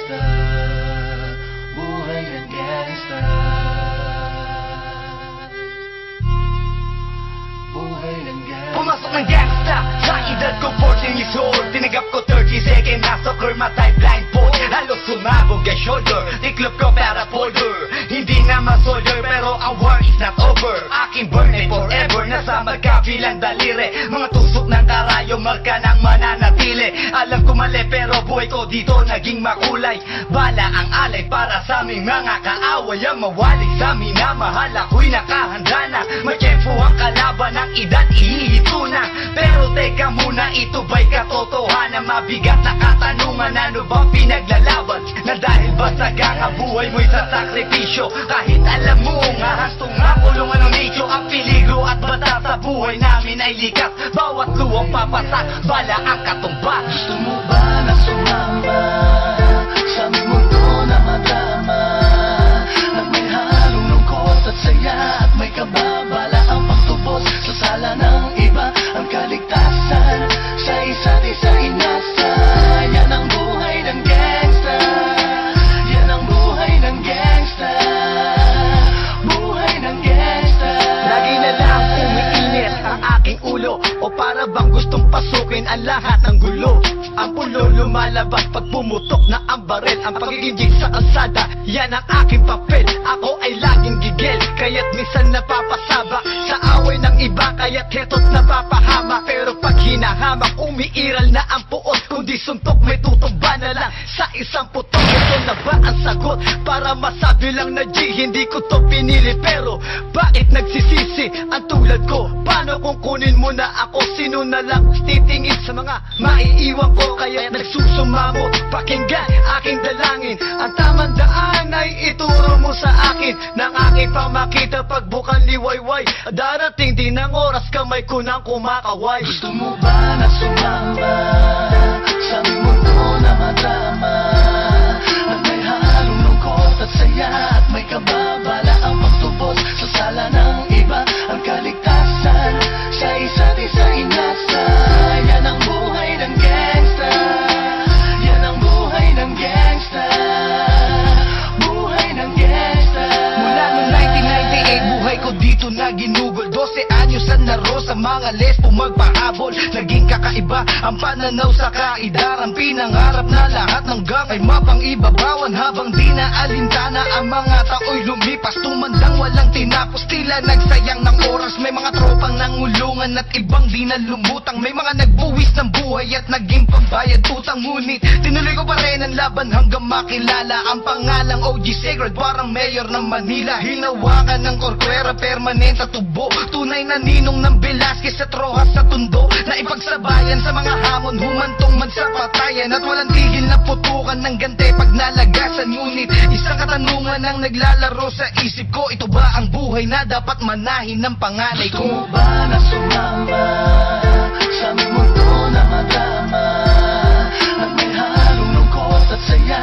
gangsta, buhay ng gangsta, buhay ng gangsta. Pumasok ng gangsta sa edad ko 14 years old. Tinagap ko 30 second massacre, matay blindfold. Halos sumabog ang shoulder, tiklop ko para folder. Hindi nga ma-soldier pero ang war is not over. Aking burn ay forever, nasa magkabilang daliri. Mga tusok ng karayo, marka ng mananatili. Alam ko mali pero buhay ko dito naging makulay. Bala ang alay para sa aming mga kaaway. Ang mawali sa minamahal, ako'y nakahanda na. May tempo ang kalaban ng edad, ihihito na. Pero teka muna, ito ba'y katotohanan? Mabigat na katanungan, ano bang pinaglalaban? Na dahil ba sagang ang buhay mo'y sa sakripisyo? Kahit alam mo, ngahastong nga kulungan ng nicho. Ang peligro at bata sa buhay namin ay likas. Bawat luwang papasak, bala ang katumba. Gusto mo ba na sumama sa aming mundo na madrama? At may halong lungkot at saya, at may kababala ang pagtubos sa sala ng iba. Ang kaligtasan sa isa't isa inasa. Yan ang buhay ng gangsta, yan ang buhay ng gangsta, buhay ng gangsta. Lagi na lang umiinit ang aking ulo, o para bang gustong pasukin ang lahat ng gulo. Ang pulo lumalabas pag pumutok na ang baril. Ang pagiging sa kalsada, yan ang aking papel. Ako ay laging gigil, kaya't minsan napapasaba sa away ng iba, kaya't heto't napapahama. Pero pag hinahamak, umiiral na ang puot. Kundi suntok, may tutumba na lang sa isang putok. Ito na ba ang sagot? Para masabi lang na G, hindi ko to pinili. Pero bakit nagsisisi ang tulad ko? Paano kung kunin mo na ako? Sino na lang titingin sa mga maiiwan ko? Kaya nagsusumamot, pakinggan aking dalangin. Ang tamang daan ay ituro mo sa akin, nang aking pamakita pagbukan liwayway. Darating din ang oras, kamay ko nang kumakaway. Gusto mo ba na sumama sa aming mundo na madrama? At may halong lungkot at saya, at may kababala ang pagtubos sa sala ng iba. Ang kaligtasan sa isa't isa inasa. Yan ang buhay ng gangsta, yan ang buhay ng gangsta, buhay ng gangsta. Mula noong 1998, buhay ko dito na ginugol. 12 anyos ang naro sa mga lesbo magpahabol. Naging kakaiba ang pananaw sa kaidaran. Pinangarap na lahat ng gang ay mapang-ibabawan. Habang di na alintana ang mga tao'y lumipas, tumandang walang tinapos, tila nagsayang ng oras. May mga tropang nangulungan at ibang di na lumutang. May mga nagbuwis ng buhay at naging pambayad utang. Ngunit tinuloy ko pa rin ang laban hanggang makilala ang pangalang OG Sacred, parang mayor ng Manila. Hinawakan ng korkwera, permanent sa tubo. Tunay na ninong ng Velasquez at Rojas sa tundo, na ipagsabayan sa mga hamon, humantong man sa patayan. At walang tigil na putukan ng gante pag nalagasan. Ngunit isang katanungan ang naglalaro sa isip ko, ito ba ang buhay na dapat manahin ng panganay ko? Gusto mo ba na sumama sa aming mundo na madrama? At may halong lungkot at saya,